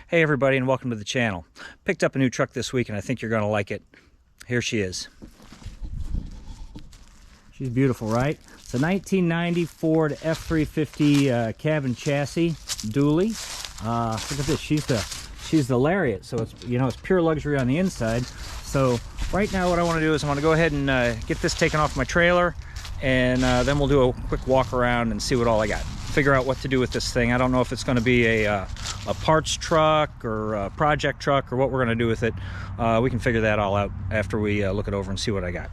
Hey everybody, and welcome to the channel. Picked up a new truck this week and I think you're going to like it. Here she is. She's beautiful, right? It's a 1990 Ford F-350 cab and chassis dually. Look at this, she's the Lariat, so it's, you know, it's pure luxury on the inside. So right now what I want to do is I want to go ahead and get this taken off my trailer, and then we'll do a quick walk around and see what all I got. Figure out what to do with this thing. I don't know if it's going to be a parts truck or a project truck or what we're going to do with it. We can figure that all out after we look it over and see what I got.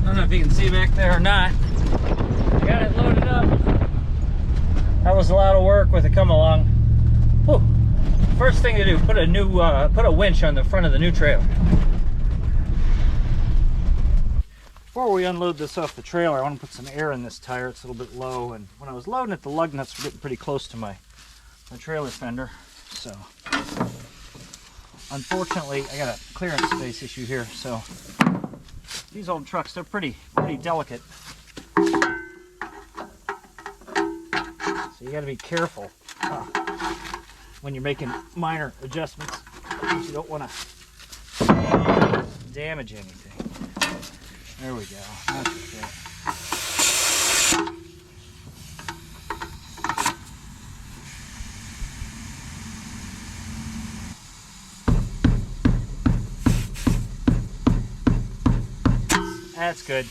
I don't know if you can see back there or not. I got it loaded up. That was a lot of work with it come along. Whew. First thing to do, put a winch on the front of the new trailer. Before we unload this off the trailer, I want to put some air in this tire. It's a little bit low, and when I was loading it, the lug nuts were getting pretty close to my trailer fender. So unfortunately, I got a clearance space issue here. So these old trucks, they're pretty delicate. So you got to be careful when you're making minor adjustments, because you don't want to damage anything. There we go. That's okay. That's good.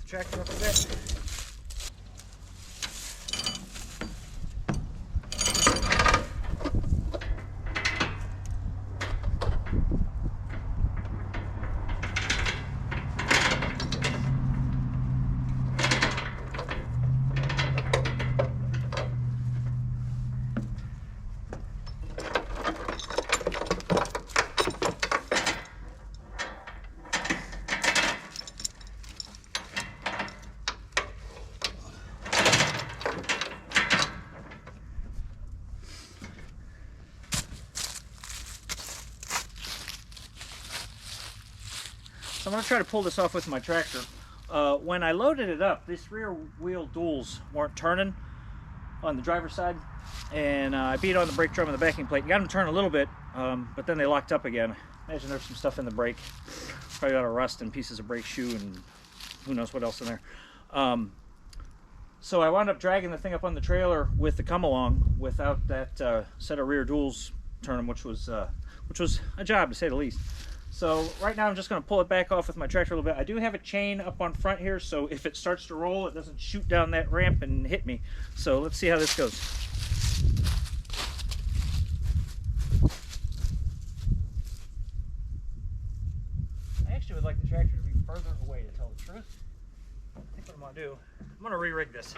Tractor up a bit. So I'm going to try to pull this off with my tractor. When I loaded it up, these rear wheel duals weren't turning on the driver's side, and I beat on the brake drum and the backing plate. Got them to turn a little bit, but then they locked up again. Imagine there's some stuff in the brake. Probably got a rust and pieces of brake shoe and who knows what else in there. So I wound up dragging the thing up on the trailer with the come-along without that set of rear duals turning, which was a job to say the least. So right now I'm just going to pull it back off with my tractor a little bit. I do have a chain up on front here, so if it starts to roll, it doesn't shoot down that ramp and hit me. So let's see how this goes. I actually would like the tractor to be further away, to tell the truth. I think what I'm going to do, I'm going to re-rig this.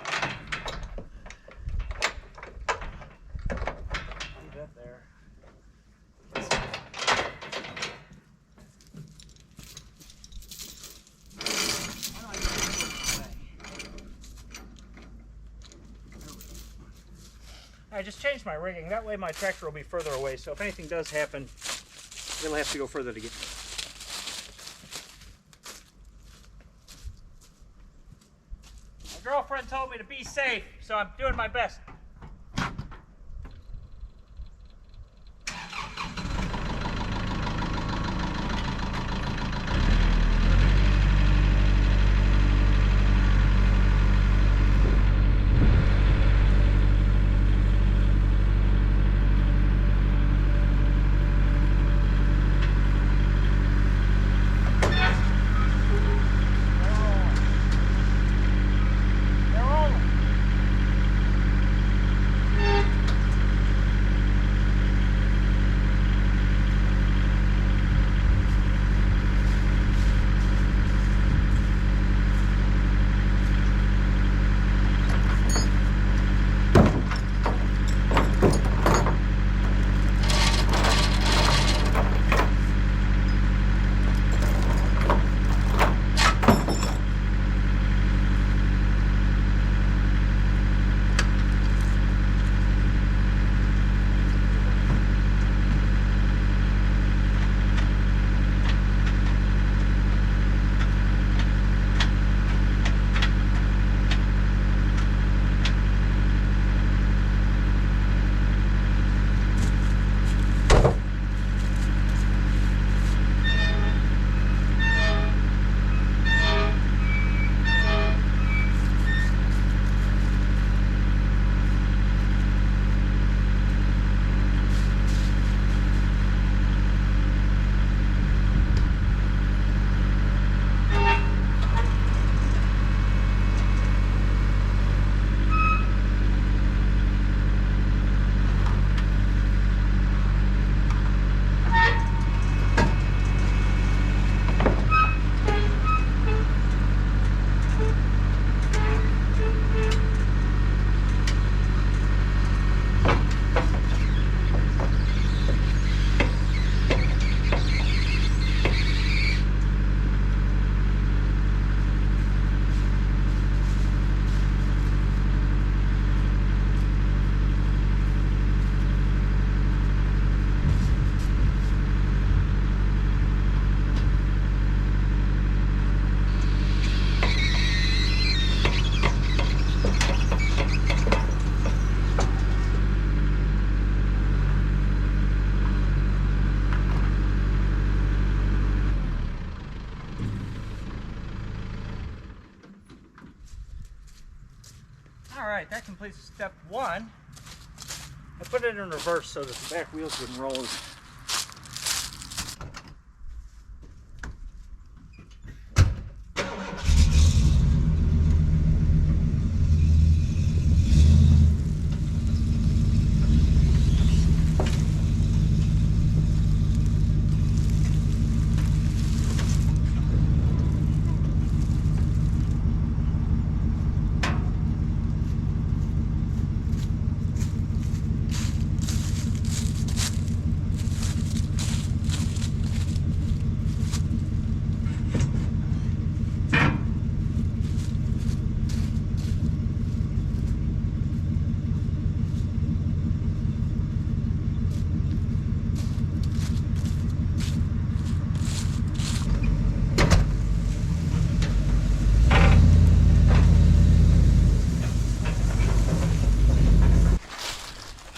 Leave that there. I just changed my rigging. That way my tractor will be further away, so if anything does happen, it'll have to go further to get me. My girlfriend told me to be safe, so I'm doing my best. right, that completes step one. I put it in reverse so that the back wheels wouldn't roll.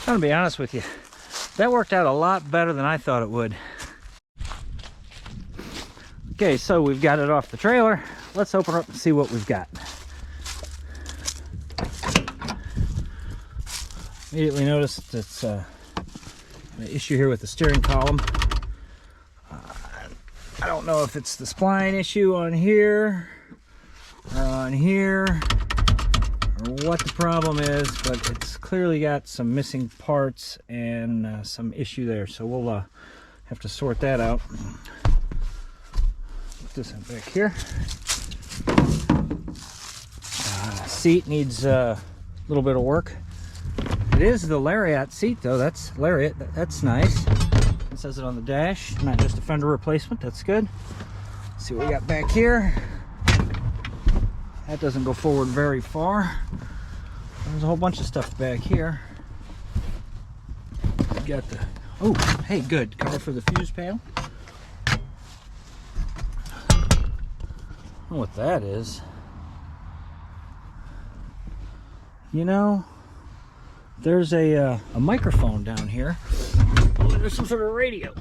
I'm gonna be honest with you, that worked out a lot better than I thought it would. Okay, so we've got it off the trailer. Let's open up and see what we've got. Immediately noticed it's an issue here with the steering column. I don't know if it's the spline issue on here or on here, or what the problem is, but it's clearly got some missing parts and some issue there, so we'll have to sort that out. Put this in back here. Seat needs a little bit of work. It is the Lariat seat though. That's Lariat. That's nice. It says it on the dash, not just a fender replacement. That's good. Let's see what we got back here. That doesn't go forward very far. There's a whole bunch of stuff back here. We got the, oh, hey, good. Cover for the fuse panel. I don't know what that is. You know, there's a microphone down here. Oh, there's some sort of radio.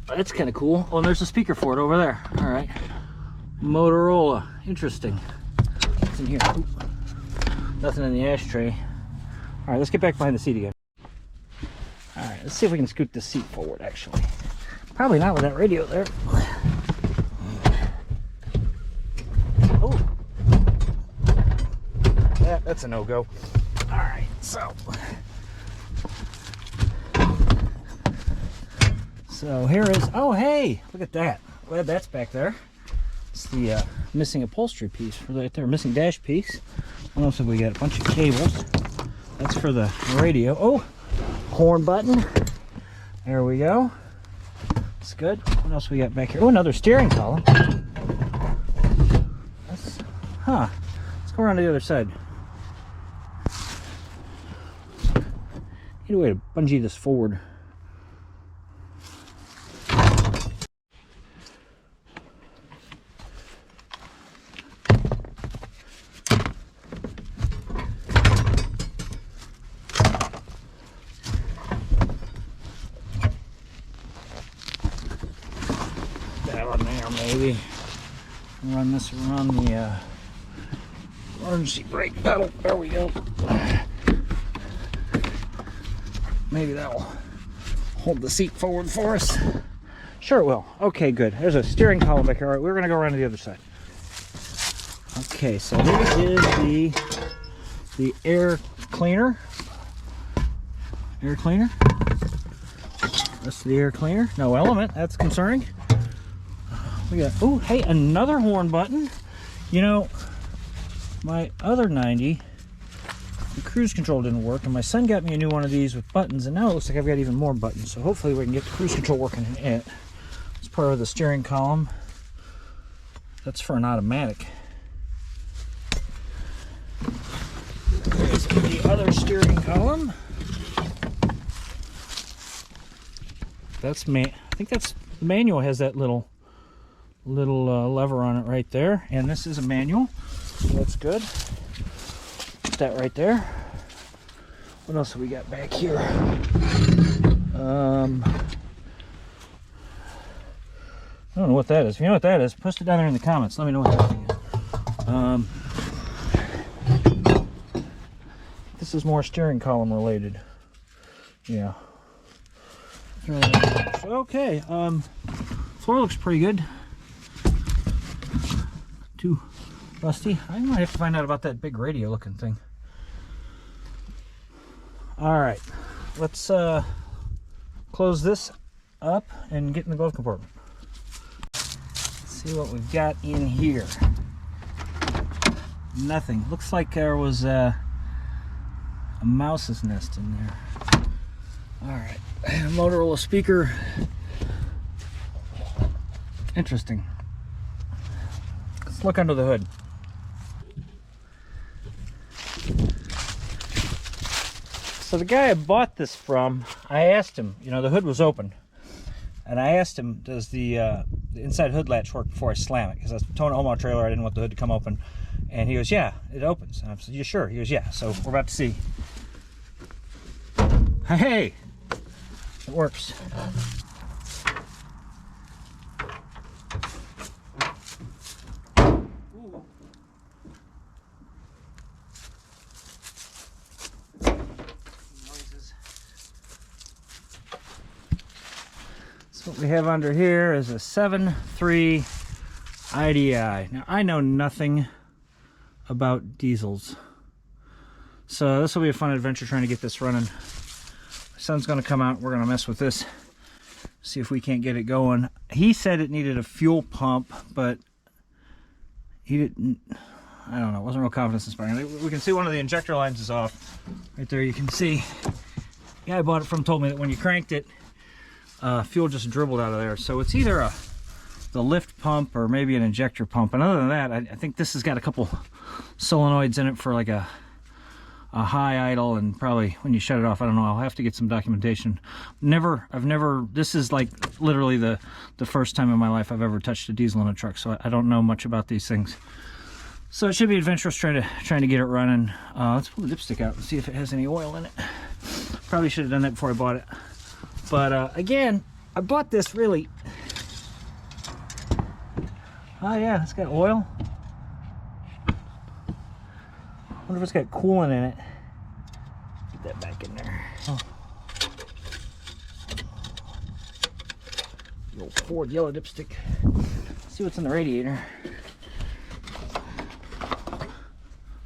That's kind of cool. Oh, and there's a speaker for it over there. All right. Motorola. Interesting. What's in here? Ooh. Nothing in the ashtray. All right, let's get back behind the seat again. All right, let's see if we can scoot the seat forward, actually. Probably not with that radio there. Oh. Yeah, that's a no-go. All right, so here is, oh, hey, look at that. Glad that's back there. It's the missing upholstery piece for right there, missing dash piece. What else have we got? A bunch of cables. That's for the radio. Oh, horn button. There we go. That's good. What else we got back here? Oh, another steering column. That's, huh. Let's go around to the other side. Need a way to bungee this forward. That on there, maybe. Run this around the emergency brake pedal. There we go. Maybe that'll hold the seat forward for us. Sure it will. Okay, good. There's a steering column back here. All right, we're gonna go around to the other side. Okay, so this is the air cleaner. Air cleaner. That's the air cleaner. No element. That's concerning. We got, oh, hey, another horn button. You know, my other 90, the cruise control didn't work, and my son got me a new one of these with buttons, and now it looks like I've got even more buttons, so hopefully we can get the cruise control working in it. It's part of the steering column. That's for an automatic. There's the other steering column. That's I think that's the manual has that little lever on it right there, and this is a manual, so that's good. Put that right there. What else have we got back here? I don't know what that is. If you know what that is, post it down there in the comments. Let me know what that thing is. This is more steering column related. Yeah. Okay. Floor looks pretty good. Too rusty. I might have to find out about that big radio looking thing. All right. Let's close this up and get in the glove compartment. See what we've got in here. Nothing. Looks like there was a mouse's nest in there. All right, Motorola speaker. Interesting. Let's look under the hood. So the guy I bought this from, I asked him, you know, the hood was open, and I asked him, does the inside hood latch work before I slam it? Because I was towing a home out trailer, I didn't want the hood to come open. And he goes, yeah, it opens. And I said, you sure? He goes, yeah. So we're about to see. Hey, it works. Noises. So what we have under here is a 7.3 IDI. Now I know nothing about diesels, so this will be a fun adventure trying to get this running. My son's going to come out, we're going to mess with this, see if we can't get it going. He said it needed a fuel pump, but he didn't, I don't know, wasn't real confident inspiring. We can see one of the injector lines is off right there. You can see the guy I bought it from told me that when you cranked it, fuel just dribbled out of there. So it's either the lift pump or maybe an injector pump, and other than that, I think this has got a couple solenoids in it for like a high idle, and probably when you shut it off, I don't know, I'll have to get some documentation. I've never, this is like literally the first time in my life I've ever touched a diesel in a truck, so I don't know much about these things. So it should be adventurous trying to get it running. Let's pull the dipstick out and see if it has any oil in it. Probably should have done that before I bought it. But again, I bought this really, oh yeah, it's got oil. Wonder if it's got coolant in it. Get that back in there. Oh. The old Ford yellow dipstick. Let's see what's in the radiator.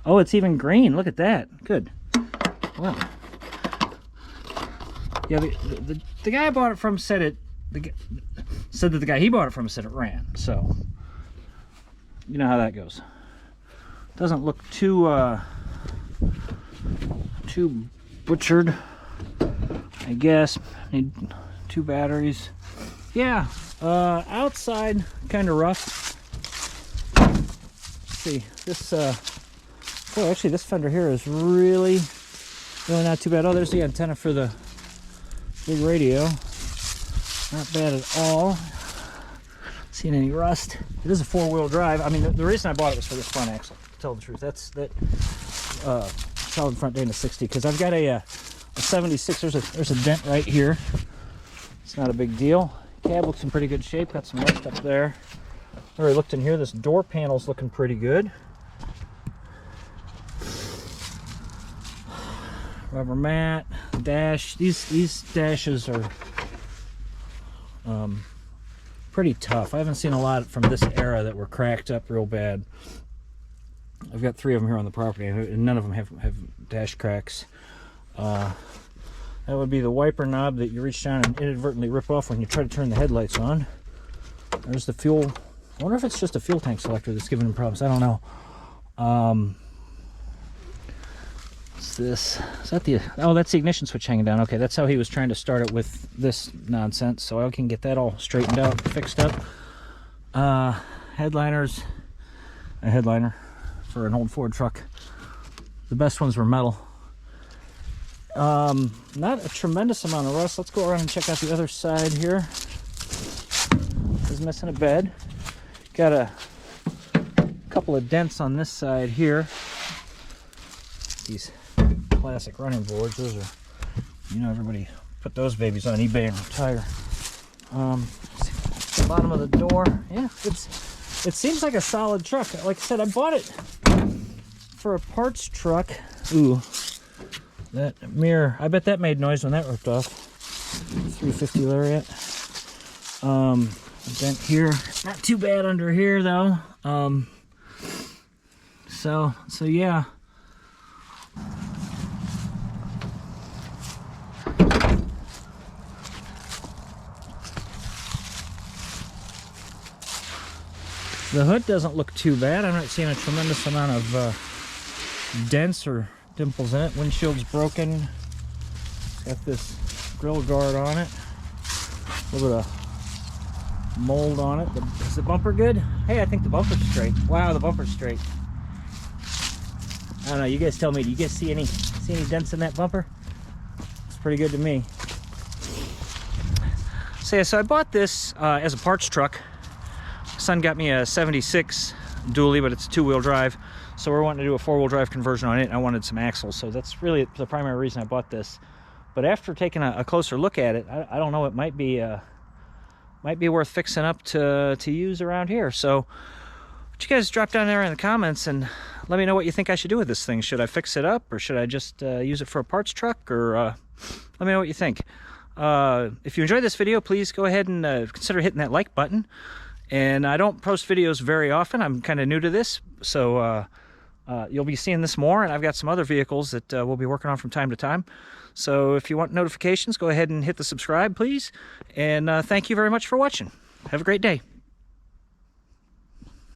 Oh, it's even green. Look at that. Good. Well, yeah. The guy I bought it from said said that the guy he bought it from said it ran. So you know how that goes. Doesn't look too butchered, I guess. Need 2 batteries. Yeah, outside kind of rough. Let's see this. Oh, actually, this fender here is really not too bad. Oh, there's the antenna for the big radio. Not bad at all. Seen any rust? It is a 4-wheel drive. I mean, the reason I bought it was for this front axle, to tell the truth. That's solid front Dana 60, because I've got a 76. There's a dent right here. It's not a big deal. Cab looks in pretty good shape. Got some rust up there. I already looked in here. This door panel's looking pretty good. Rubber mat, dash. These dashes are pretty tough. I haven't seen a lot from this era that were cracked up real bad. I've got 3 of them here on the property, and none of them have dash cracks. That would be the wiper knob that you reach down and inadvertently rip off when you try to turn the headlights on. There's the fuel. I wonder if it's just a fuel tank selector that's giving them problems. I don't know. What's this? Is that the... Oh, that's the ignition switch hanging down. Okay, that's how he was trying to start it with this nonsense. So I can get that all straightened out, fixed up. Headliners. A headliner for an old Ford truck. The best ones were metal. Not a tremendous amount of rust. Let's go around and check out the other side here. This is missing a bed. Got a couple of dents on this side here. These classic running boards. Those are, you know, everybody put those babies on eBay and retire. The bottom of the door. Yeah, it seems like a solid truck. Like I said, I bought it for a parts truck. Ooh, That mirror, I bet that made noise when that ripped off. 350 Lariat. Vent here, not too bad under here though. So yeah. The hood doesn't look too bad. I'm not seeing a tremendous amount of dents or dimples in it. Windshield's broken. It's got this grill guard on it. A little bit of mold on it. Is the bumper good? Hey, I think the bumper's straight. Wow, the bumper's straight. I don't know. You guys tell me. Do you guys see any dents in that bumper? It's pretty good to me. So yeah, so I bought this as a parts truck. Son got me a 76 dually, but it's a two-wheel drive, so we're wanting to do a four-wheel drive conversion on it, and I wanted some axles, so that's really the primary reason I bought this. But after taking a closer look at it, I don't know, it might be worth fixing up to use around here. So you guys drop down there in the comments and let me know what you think I should do with this thing. Should I fix it up, or should I just use it for a parts truck, or let me know what you think. If you enjoyed this video, please go ahead and consider hitting that like button. And I don't post videos very often. I'm kind of new to this, so you'll be seeing this more, and I've got some other vehicles that we'll be working on from time to time. So if you want notifications, go ahead and hit the subscribe, please. And thank you very much for watching. Have a great day.